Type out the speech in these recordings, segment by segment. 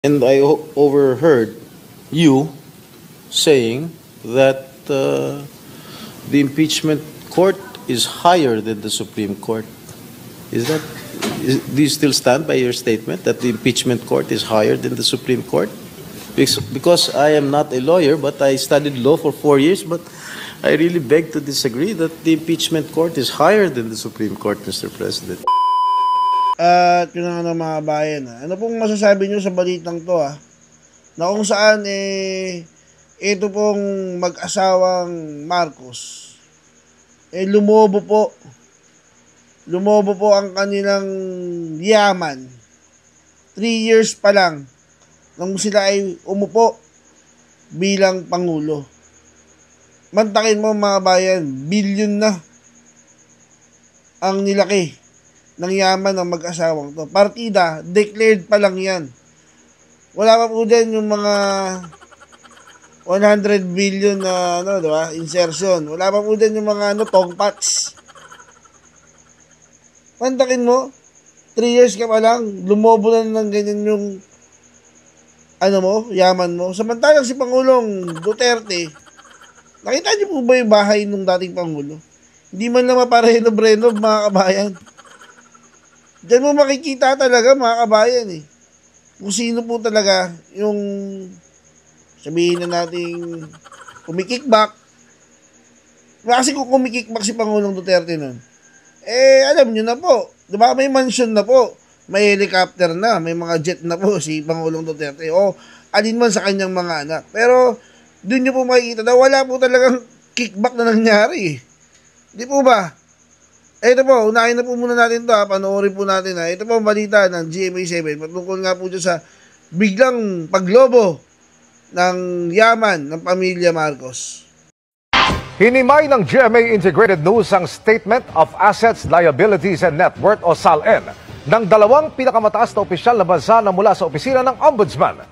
And I overheard you saying that the impeachment court is higher than the Supreme Court. Do you still stand by your statement that the impeachment court is higher than the Supreme Court? Because I am not a lawyer, but I studied law for 4 years, but I really beg to disagree that the impeachment court is higher than the Supreme Court, Mr. President. At yun nga mga bayan. Ano pong masasabi nyo sa balitang to na kung saan ito pong mag-asawang Marcos lumobo po ang kanilang yaman 3 years pa lang nang sila ay umupo bilang Pangulo. Mantakin mo mga bayan, bilyon na ang nilaki ng yaman ng mag-asawang to. Partida, declared pa lang yan. Wala pa po din yung mga 100 billion na diba? Insertion. Wala pa po din yung mga tongpats. Pantakin mo, 3 years ka pa lang, lumobo na ng ganyan yung yaman mo. Samantalang si Pangulong Duterte, nakita niyo po ba yung bahay ng dating Pangulo? Hindi man lang maparehenov-renov mga kabayan. Diyan mo makikita talaga mga kabayan kung sino po talaga yung sabihin na nating kumikikback. Kasi kung kumikikback si Pangulong Duterte nun, alam nyo na po, diba may mansion na po, may helicopter na, may mga jet na po si Pangulong Duterte o alin man sa kanyang mga anak. Pero doon nyo po makikita na wala po talagang kickback na nangyari. Di po ba? Ito po, unahin na po muna natin ito panoorin po natin Ito po ang balita ng GMA7 patungkol nga po dyan sa biglang paglobo ng yaman ng pamilya Marcos. Hinimay ng GMA Integrated News ang Statement of Assets, Liabilities and Net Worth o SALN ng dalawang pinakamataas na opisyal na bansa na mula sa opisina ng Ombudsman.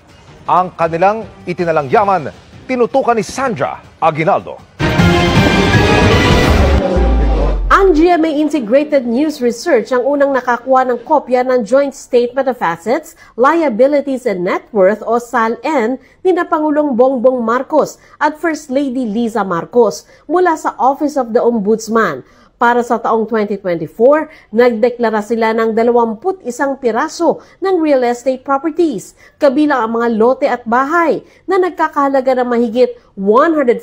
Ang kanilang itinalang yaman, tinutukan ni Sandra Aguinaldo. Ang GMA Integrated News Research ang unang nakakuha ng kopya ng Joint Statement of Assets, Liabilities and Net Worth o SALN ni na Pangulong Bongbong Marcos at First Lady Liza Marcos mula sa Office of the Ombudsman. Para sa taong 2024, nagdeklara sila ng 21 piraso ng real estate properties, kabilang ang mga lote at bahay na nagkakahalaga ng mahigit 142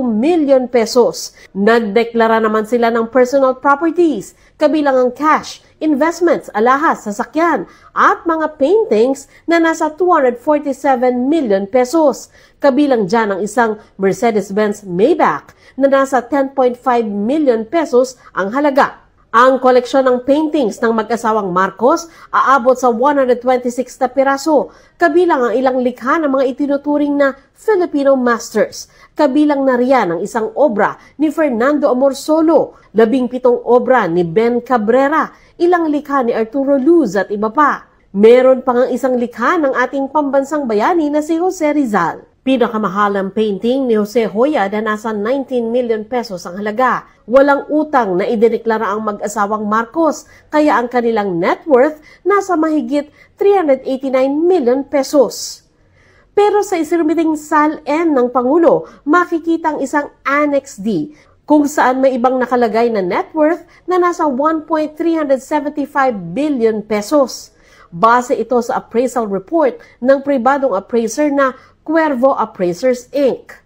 million pesos. Nagdeklara naman sila ng personal properties, kabilang ang cash, investments, alahas, sasakyan at mga paintings na nasa 247 million pesos. Kabilang dyan ang isang Mercedes-Benz Maybach na nasa 10.5 million pesos ang halaga. Ang koleksyon ng paintings ng mag-asawang Marcos aabot sa 126 na piraso, kabilang ang ilang likha ng mga itinuturing na Filipino masters. Kabilang na riyan ang isang obra ni Fernando Amorsolo, 17 obra ni Ben Cabrera, ilang likha ni Arturo Luz at iba pa. Meron pang isang likha ng ating pambansang bayani na si Jose Rizal. Pinakamahal ang painting ni Jose Hoya na nasa 19 million pesos ang halaga. Walang utang na idineklara ang mag-asawang Marcos, kaya ang kanilang net worth nasa mahigit 389 million pesos. Pero sa isinumiting SALN ng Pangulo, makikita ang isang Annex D, kung saan may ibang nakalagay na net worth na nasa 1.375 billion pesos. Base ito sa appraisal report ng pribadong appraiser na Cuervo Appraisers Inc.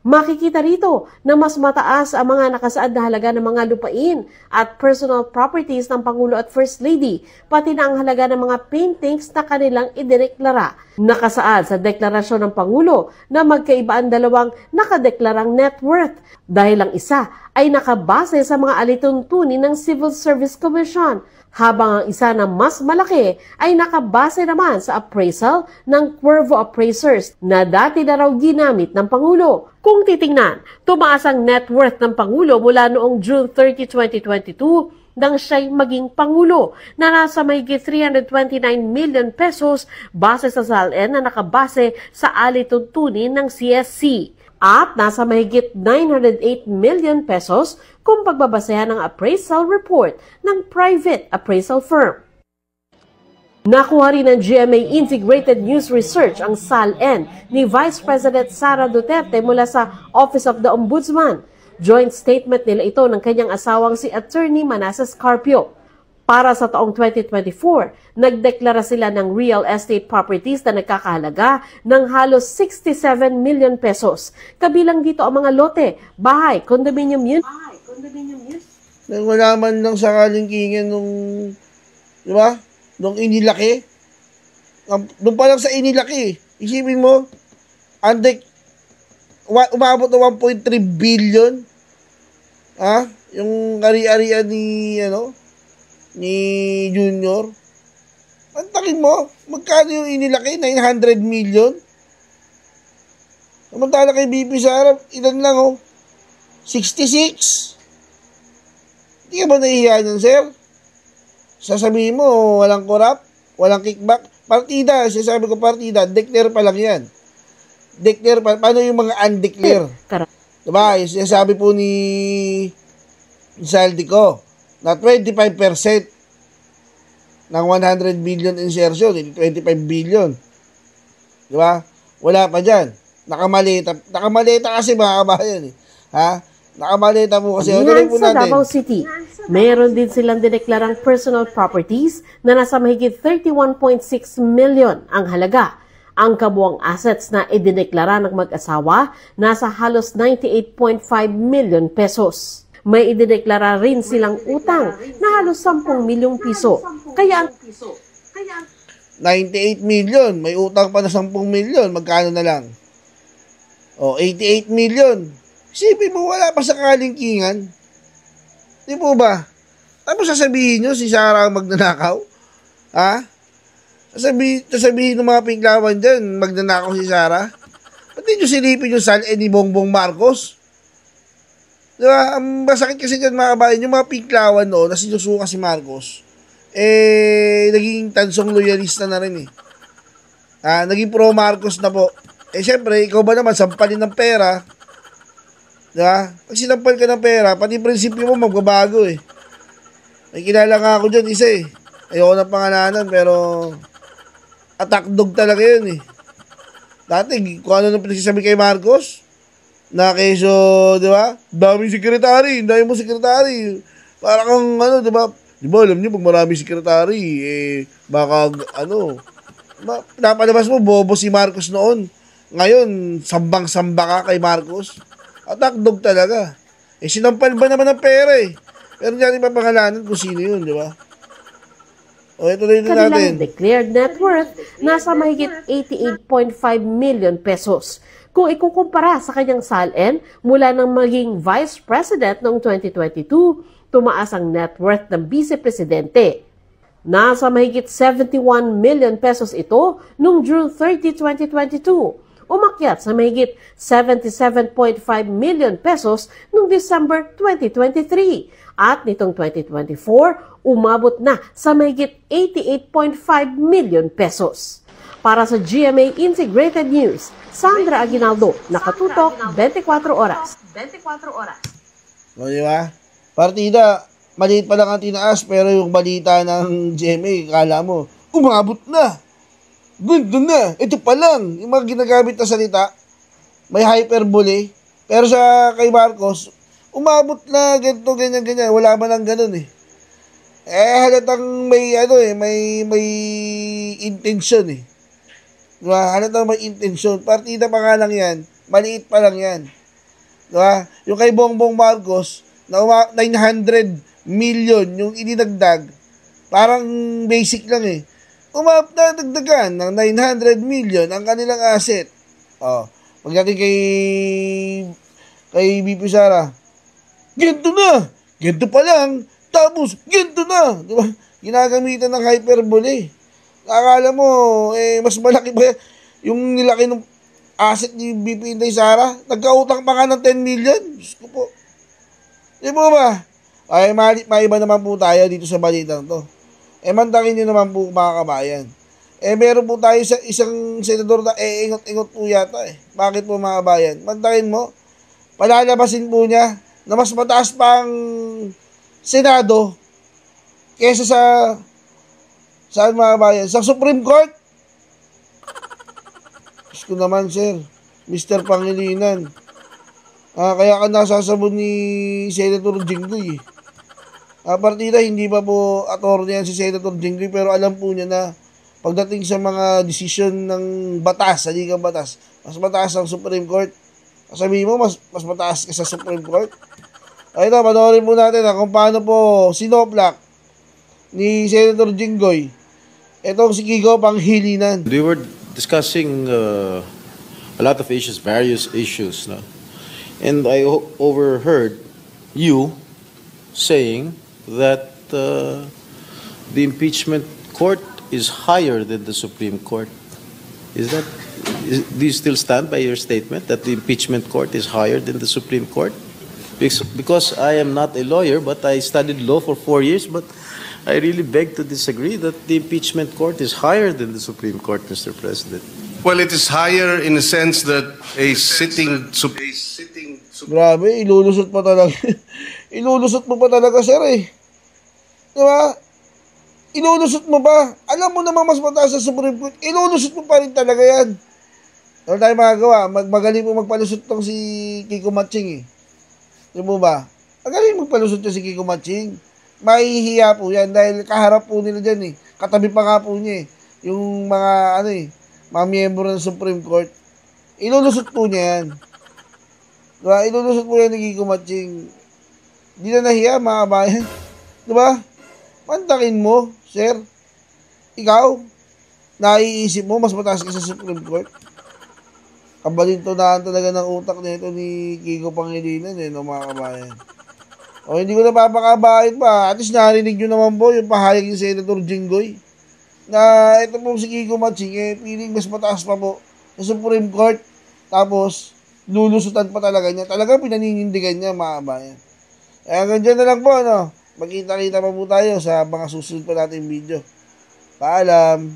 Makikita rito na mas mataas ang mga nakasaad na halaga ng mga lupain at personal properties ng Pangulo at First Lady, pati na ang halaga ng mga paintings na kanilang idineklara. Nakasaad sa deklarasyon ng Pangulo na magkaiba ang dalawang nakadeklarang net worth dahil ang isa ay nakabase sa mga alituntunin ng Civil Service Commission, habang ang isa na mas malaki ay nakabase naman sa appraisal ng Cuervo Appraisers na dati na raw ginamit ng Pangulo. Kung titingnan, tumaas ang net worth ng Pangulo mula noong June 30, 2022 nang siya'y maging Pangulo na nasa mahigit 329 million pesos base sa SALN na nakabase sa alituntunin ng CSC. At nasa mahigit 908 million pesos kung pagbabasehan ng appraisal report ng private appraisal firm. Nakuha rin ng GMA Integrated News Research ang SALN ni Vice President Sara Duterte mula sa Office of the Ombudsman. Joint statement nila ito ng kanyang asawang si Attorney Manasseh Carpio. Para sa taong 2024, nagdeklara sila ng real estate properties na nagkakahalaga ng halos 67 million pesos. Kabilang dito ang mga lote, bahay, condominium unit. Nang wala man lang sakaling kingin nung, di ba? Nung inilaki. Doon pa lang sa inilaki. Isipin mo, umabot na 1.3 billion. Yung ari-arian ni Junior. Antakin mo, magkano yung inilaki? 900 million? Samantala kay BP Sara, ilan lang 66. Hindi ka ba nahihiya niyan, sir? Sasabihin mo, walang corrupt, walang kickback. Partida, sasabi ko partida, declare pa lang yan. Declare pa, paano yung mga undeclare? Diba, sasabi po ni Saldico, na 25% ng 100 billion insertion, 25 billion. Di ba? Wala pa dyan. Nakamalita kasi mga kabayan. Nakamalita po kasi. Sa Davao City, meron din silang dineklarang personal properties na nasa mahigit 31.6 million ang halaga. Ang kabuang assets na idineklara ng mag-asawa nasa halos 98.5 million pesos. May idineklara rin silang utang na halos 10 milyong piso. Kaya 98 million, may utang pa na 10 million, magkano na lang? 88 million. Isipin mo, wala pa sa kalingkingan. Di po ba? Tapos sasabihin nyo si Sara ang magnanakaw? Sasabihin ng mga pinklawan dyan, magnanakaw si Sara? Pati nyo silipin yung SALN ni Bongbong Marcos? Diba, ang masakit kasi dyan mga kabayan, yung mga pinklawan noon na sinusuka si Marcos, naging tansong loyalista na rin naging pro Marcos na po. Syempre, ikaw ba naman, sampalin ng pera, diba? Pag sinampal ka ng pera, pati prinsipyo mo magbabago May kilala nga ako dyan, isa ayoko na pangalanan, pero attack dog talaga yun Dati, kung ano nang pinagsasabi kay Marcos, na keso, di ba? Daming sekretary, dahil mo sekretary. Para kang, di ba? Di ba, alam niyo, pag maraming sekretary, baka, pinapalabas mo, bobo si Marcos noon. Ngayon, sambang-samba ka kay Marcos. Attack dog talaga. Sinampal ba naman ng pera Pero hindi natin papangalanan kung sino yun, di ba? Ito na natin. Kanilang declared net worth nasa mahigit 88.5 million pesos. Kung ikukumpara sa kanyang SALN, mula nang maging Vice President noong 2022, tumaas ang net worth ng Vice Presidente. Nasa mahigit 71 million pesos ito noong June 30, 2022. Umakyat sa mahigit 77.5 million pesos noong December 2023. At nitong 2024, umabot na sa mahigit 88.5 million pesos. Para sa GMA Integrated News, Sandra Aguinaldo, nakatutok 24 oras. Di ba? Partida, maliit pa lang ang tinaas, pero yung balita ng GMA, kala mo, umabot na. Gundo na. Ito pa lang. Yung mga ginagamit na salita, may hyperbole. Pero sa kay Marcos, umabot na, ganito, ganyan. Wala man lang ganun halatang may, may intention Diba? Halatang may intention. Partida pa nga lang yan. Maliit pa lang yan. Diba? Yung kay Bongbong Marcos, na 900 million yung idinagdag, parang basic lang dagdagan ng 900 million ang kanilang asset. Pagdating kay BP Sara, ganito na! Ganito pa lang! Tapos, ganito na! Diba? Ginagamitan ng hyperbole. Akala mo, mas malaki pa yung nilaki ng asset ni BP Inday Sara. Nagkautang pa nga ng 10 million. Diyos ko po. Di po ba? Maiba naman po tayo dito sa balitang to. Mantakin nyo naman po mga kabayan. Meron po tayo sa isang senador na ingot-ingot po yata Bakit po mga kabayan? Mantakin mo, palalabasin po niya na mas mataas pang Senado kesa Saan mga kabayan? Sa Supreme Court? Diyos ko naman, sir. Mr. Pangilinan. Kaya ka nasasabon ni Senator Jinggoy. Partida, hindi pa po attorney yan si Senator Jinggoy, pero alam po niya na pagdating sa mga desisyon ng batas, sa ligang batas, mas mataas ang Supreme Court. Sabihin mo, mas mataas ka sa Supreme Court. Ay ito, panoorin po natin kung paano po sinoplak ni Senator Jinggoy itong si Kiko Pangilinan. We were discussing a lot of issues, various issues, no? And I overheard you saying that the impeachment court is higher than the Supreme Court. Do you still stand by your statement that the impeachment court is higher than the Supreme Court? Because I am not a lawyer, but I studied law for 4 years, but I really beg to disagree that the impeachment court is higher than the Supreme Court, Mr. President. Well, it is higher in the sense that a sitting Grabe, ilulusot pa talaga. Ilulusot mo pa talaga, sir eh. Di ba? Ilulusot mo ba? Alam mo naman mas mataas sa Supreme Court. Ilulusot mo pa rin talaga yan. Ano tayo magagawa? Magaling po magpalusot tong si Kiko Matching eh. Di mo ba? Magaling magpalusot to si Kiko Matching. Mahihiya po yan dahil kaharap po nila dyan eh. Katabi pa nga po niya eh. Yung mga mga miyembro ng Supreme Court. Ilulusot po niya yan. Diba? Ilulusot po yan ni Kiko Matching. Di na nahiya mga kabayan. Diba? Pantakin mo, sir. Ikaw, naiisip mo mas mataas ka sa Supreme Court. Kabalintunaan talaga ng utak nito ni Kiko Pangilinan no, mga kabayan. O hindi ko napapakabayan pa. At least narinig nyo naman po yung pahayag ni Senator Jinggoy na ito po si Kiko Matching feeling mas mataas pa po sa Supreme Court. Tapos lulusutan pa talaga niya. Talaga pinaninindigan niya mga kabayan. Hanggang dyan na lang po Magkita-kita pa po tayo sa mga susunod pa nating video. Paalam.